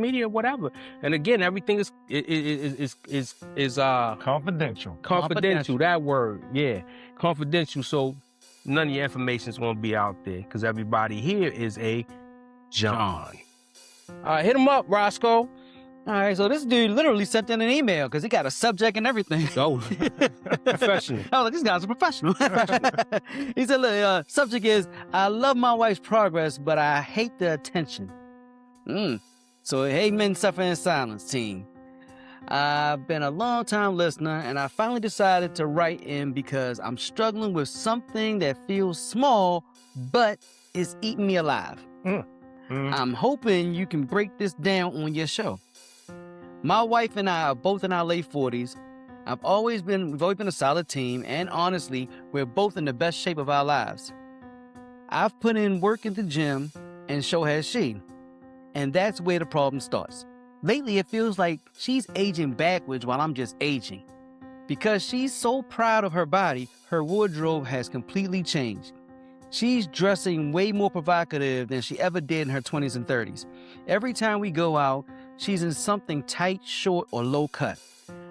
media, whatever. And again, everything is confidential. Confidential. That word, yeah, confidential. So none of your information is going to be out there because everybody here is a John. All right, hit him up, Roscoe. All right, so this dude literally sent in an email because he got a subject and everything. Oh, professional. I was like, this guy's a professional. He said, look, subject is, I love my wife's progress, but I hate the attention. So, hey, men suffer in silence, team. I've been a long-time listener, and I finally decided to write in because I'm struggling with something that feels small, but is eating me alive. I'm hoping you can break this down on your show. My wife and I are both in our late 40s. We've always been a solid team, and honestly, we're both in the best shape of our lives. I've put in work at the gym, and so has she. And that's where the problem starts. Lately, it feels like she's aging backwards while I'm just aging. Because she's so proud of her body, her wardrobe has completely changed. She's dressing way more provocative than she ever did in her 20s and 30s. Every time we go out, she's in something tight, short, or low cut.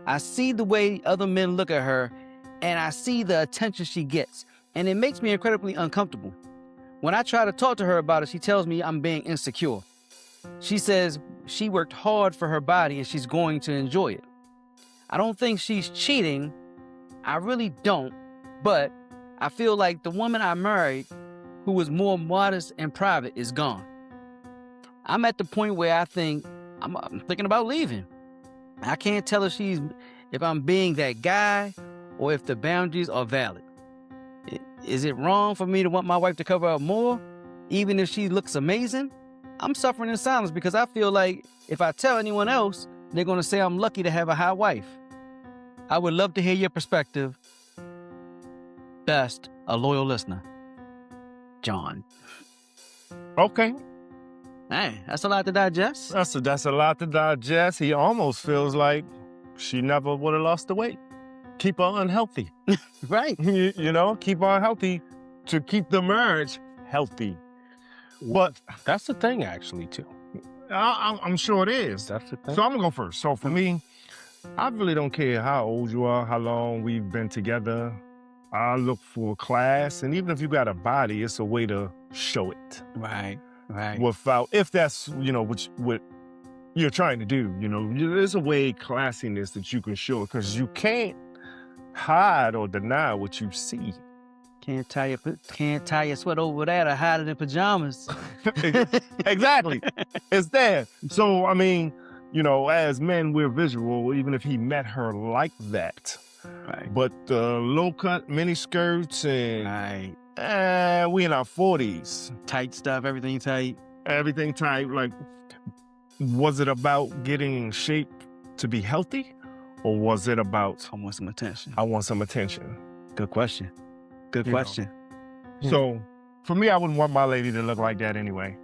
I see the way other men look at her, and I see the attention she gets, and it makes me incredibly uncomfortable. When I try to talk to her about it, she tells me I'm being insecure. She says she worked hard for her body and she's going to enjoy it. I don't think she's cheating. I really don't, but I feel like the woman I married, who was more modest and private, is gone. I'm at the point where I think I'm thinking about leaving. I can't tell if I'm being that guy or if the boundaries are valid. Is it wrong for me to want my wife to cover up more, even if she looks amazing? I'm suffering in silence because I feel like if I tell anyone else, they're going to say I'm lucky to have a hot wife. I would love to hear your perspective. Best, a loyal listener, John. Okay. Hey, that's a lot to digest. That's a lot to digest. He almost feels like she never would have lost the weight. Keep her unhealthy. Right. You know, keep her healthy to keep the marriage healthy. But that's the thing, actually, too. I'm sure it is. That's the thing. So I'm going to go first. So for me, I really don't care how old you are, how long we've been together. I look for class. And even if you got a body, it's a way to show it. Right. Without, if that's, what you're trying to do, there's a way, classiness that you can show it because you can't hide or deny what you see. Can't tie your sweat over that or hide it in pajamas. Exactly. It's there. So, I mean, as men, we're visual, even if he met her like that. Right. But low cut mini skirts and we in our 40s. Tight stuff, everything tight. Everything tight. Like, was it about getting in shape to be healthy? Or was it about... I want some attention. Good question. Good question. So, for me, I wouldn't want my lady to look like that anyway.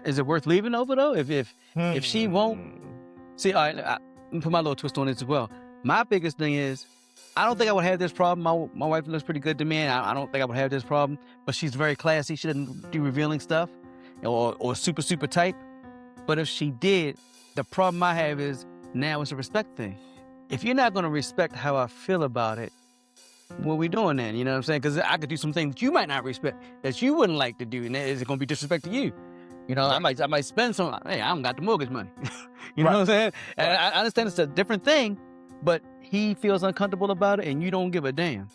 Is it worth leaving over, though? If she won't... See, all right, I'm put my little twist on it as well. My biggest thing is, I don't think I would have this problem. My wife looks pretty good to me, and I don't think I would have this problem. But she's very classy. She doesn't do revealing stuff or super, super tight. But if she did, the problem I have is now it's a respect thing. If you're not going to respect how I feel about it, what are we doing then? You know what I'm saying? Because I could do some things that you might not respect, that you wouldn't like to do, and is it going to be disrespect to you? I might spend some. Hey, I don't got the mortgage money. You know what I'm saying? And I understand it's a different thing, but he feels uncomfortable about it, and you don't give a damn.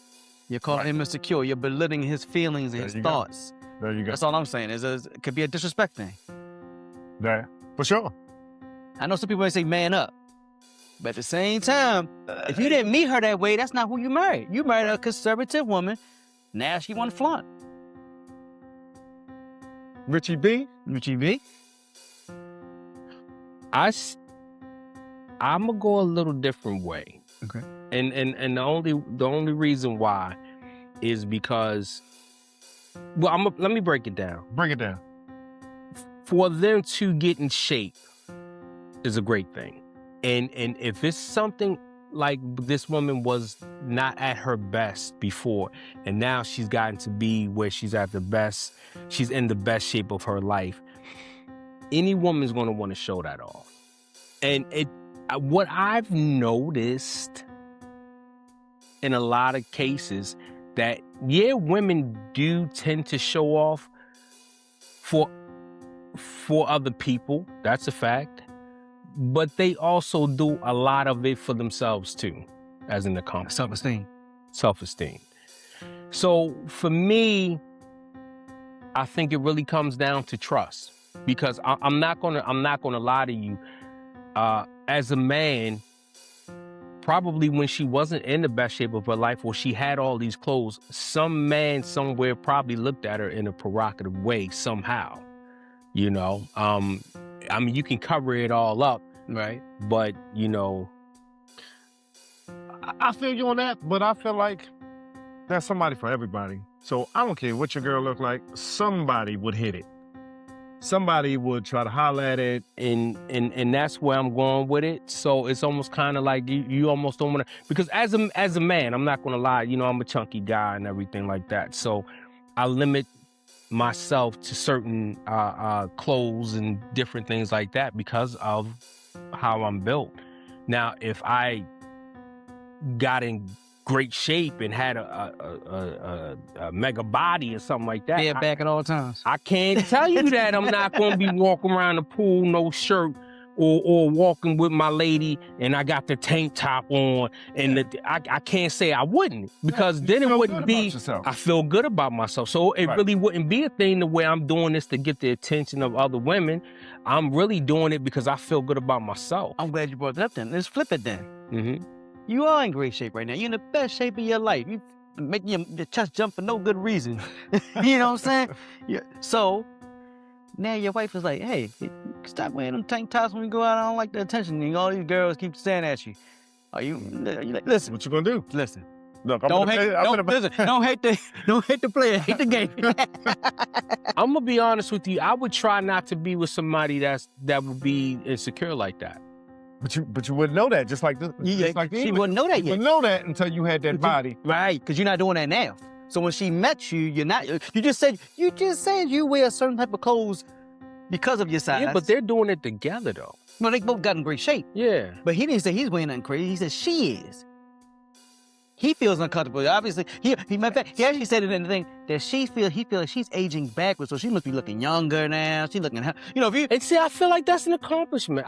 You're calling him insecure. You're belittling his feelings and his thoughts. There you go. That's all I'm saying. It could be a disrespect thing. Yeah, for sure. I know some people may say man up. But at the same time, if you didn't meet her that way, that's not who you married. You married a conservative woman. Now she want to flaunt. Richie B? I'm gonna go a little different way. Okay. And the only reason why is because, well, let me break it down. Break it down. For them to get in shape is a great thing. And if it's something like this woman was not at her best before, and now she's gotten to be where she's at the best, she's in the best shape of her life, any woman's going to want to show that off. And what I've noticed in a lot of cases that, yeah, women do tend to show off for other people. That's a fact. But they also do a lot of it for themselves too, as an accomplishment. Self-esteem. So for me, I think it really comes down to trust, because I'm not gonna lie to you. As a man, probably when she wasn't in the best shape of her life, or she had all these clothes, some man somewhere probably looked at her in a provocative way somehow. You know, I mean, you can cover it all up, right? But you know, I feel you on that, but I feel like there's somebody for everybody. So I don't care what your girl look like, somebody would hit it. Somebody would try to holler at it. And that's where I'm going with it. So it's almost kind of like you almost don't want to, because as a man, I'm not going to lie, you know, I'm a chunky guy and everything like that. So I limit myself to certain clothes and different things like that because of how I'm built. Now, if I got in great shape and had a mega body or something like that, yeah, back at all times, I can't tell you that I'm not going to be walking around the pool, no shirt, or walking with my lady and I got the tank top on, and I can't say I wouldn't, because then it wouldn't be, I feel good about myself. So it really wouldn't be a thing the way I'm doing this to get the attention of other women. I'm really doing it because I feel good about myself. I'm glad you brought that up then. Let's flip it then. Mm-hmm. You are in great shape right now. You're in the best shape of your life. You making your chest jump for no good reason. You know what I'm saying? Yeah. So now your wife is like, hey, stop wearing them tank tops when we go out. I don't like the attention. And all these girls keep staring at you. Are you like, listen? What you gonna do? Listen. Look, don't hate the player, hate the game. I'm gonna be honest with you. I would try not to be with somebody that would be insecure like that. But you wouldn't know that, just like this. She wouldn't know that yet. You wouldn't know that until you had that body. Right, because you're not doing that now. So when she met you, you're not. You just said you wear a certain type of clothes because of your size. Yeah, but they're doing it together though. No, they both got in great shape. Yeah. But he didn't say he's wearing nothing crazy. He said she is. He feels uncomfortable. Obviously, he actually said it in the thing that he feels like she's aging backwards, so she must be looking younger now. She's looking, you know, if you and see, I feel like that's an accomplishment.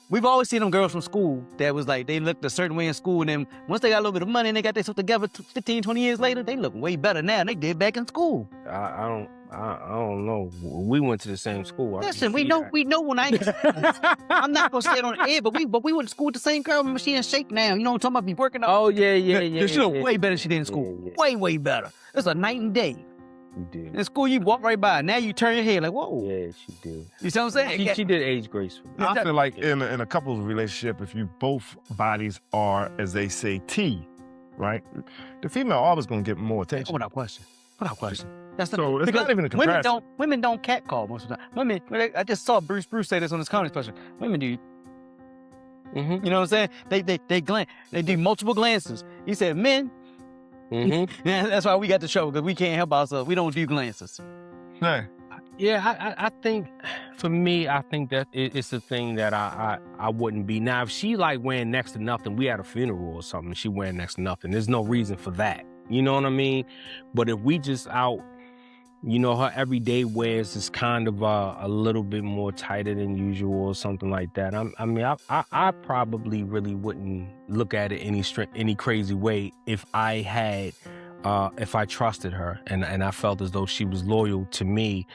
We've always seen them girls from school that was like, they looked a certain way in school, and then once they got a little bit of money and they got themselves together 15, 20 years later, they look way better now than they did back in school. I don't know. We went to the same school. Listen, we know when I'm not gonna say it on the air, but we went to school with the same girl. Remember, she in shape now. You know what I'm talking about? Be working out. Oh yeah. She look way better than she did in school. Yeah. Way better. It's a night and day. You did. In school, you walk right by. Now you turn your head like, whoa. Yeah, she did. You see what I'm saying? She did age gracefully. I feel like in a couple's relationship, if you both bodies are, as they say, T, right? The female always gonna get more attention. Without question. That's so it's not even a comparison. Women don't catcall most of the time. Women, I just saw Bruce say this on his comedy special. Women do. Mm-hmm. You know what I'm saying? They glance. They do multiple glances. He said men. Mm-hmm. That's why we got the show, because we can't help ourselves. We don't do glances. Hey. Yeah, I think for me, I think that it's a thing that I wouldn't be. Now, if she like wearing next to nothing, we had a funeral or something, she wearing next to nothing, there's no reason for that. You know what I mean? But if we just out, you know, her everyday wears is kind of a little bit more tighter than usual or something like that. I probably really wouldn't look at it any crazy way if I had, if I trusted her and I felt as though she was loyal to me.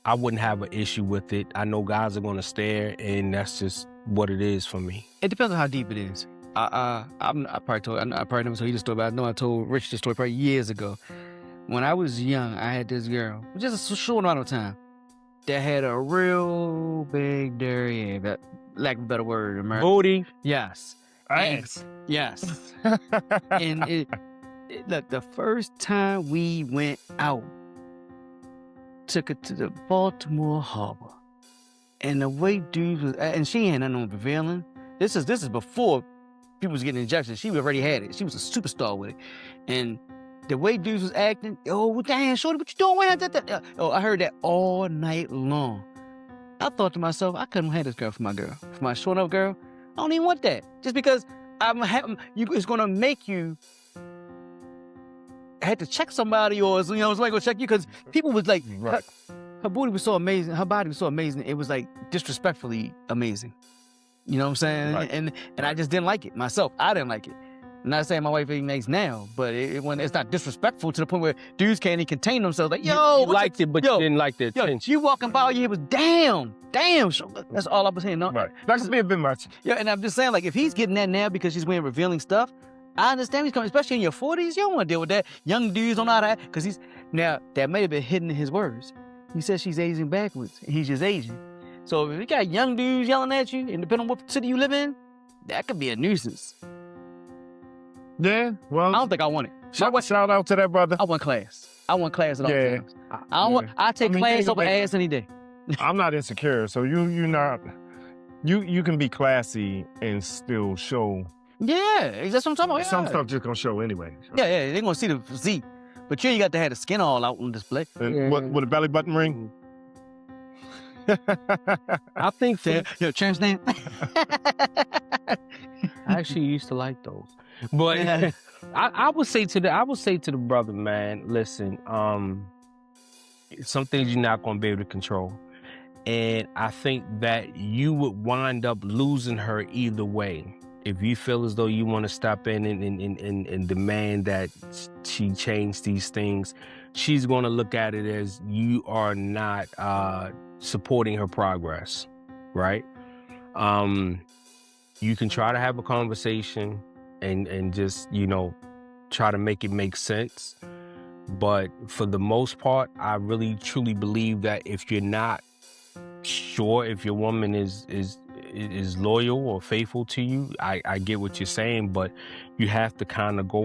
I wouldn't have an issue with it. I know guys are going to stare, and that's just what it is for me. It depends on how deep it is. I probably never told you the story, but I know I told Rich this story probably years ago. When I was young, I had this girl, just a short amount of time, that had a real big derriere, lack of a better word. Booty. Yes. Ass. Yes. And look, the first time we went out, took her to the Baltimore Harbor, and the way dudes was, and she ain't nothing on prevailing. This is before people was getting injections. She already had it. She was a superstar with it, and the way dudes was acting, oh, damn, shorty, what you doing? Oh, I heard that all night long. I thought to myself, I couldn't have this girl for my girl, for my short up girl. I don't even want that. Just because it's gonna make you had to check somebody, or it's like gonna check you, because people was like, Right. her booty was so amazing, her body was so amazing, it was like disrespectfully amazing. You know what I'm saying? Right. And I just didn't like it myself. I didn't like it. I'm not saying my wife ain't nice now, but it's not disrespectful to the point where dudes can't even contain themselves. Like, yo, you liked it, but you didn't like the attention. You walking by, you was damn. That's all I was saying. No, Right. That could be a bit much. yeah, and I'm just saying, like, if he's getting that now because she's wearing revealing stuff, I understand he's coming, especially in your 40s. You don't want to deal with that. Young dudes don't know how to act, because now that may have been hidden in his words. He says she's aging backwards. He's just aging. So if you got young dudes yelling at you, and depending on what city you live in, that could be a nuisance. Yeah, well, I don't think I want it. shout out to that brother. I want class. I want class at all Yeah. times. I take class think over about it. ass any day. I'm not insecure, so you're not. You can be classy and still show. Yeah, that's what I'm talking about. Some Yeah. stuff just gonna show anyway. Yeah, they're gonna see the physique. But you ain't got to have the skin all out on display. And Yeah. what with a belly button ring? I think that Yo, champ stand. I actually used to like those. But I would say to the brother, man, listen, some things you're not gonna be able to control. And I think that you would wind up losing her either way. If you feel as though you want to step in and demand that she change these things, she's going to look at it as you are not supporting her progress, right? You can try to have a conversation and just, try to make it make sense. But for the most part, I really truly believe that if you're not sure if your woman is loyal or faithful to you, I get what you're saying, but you have to kind of go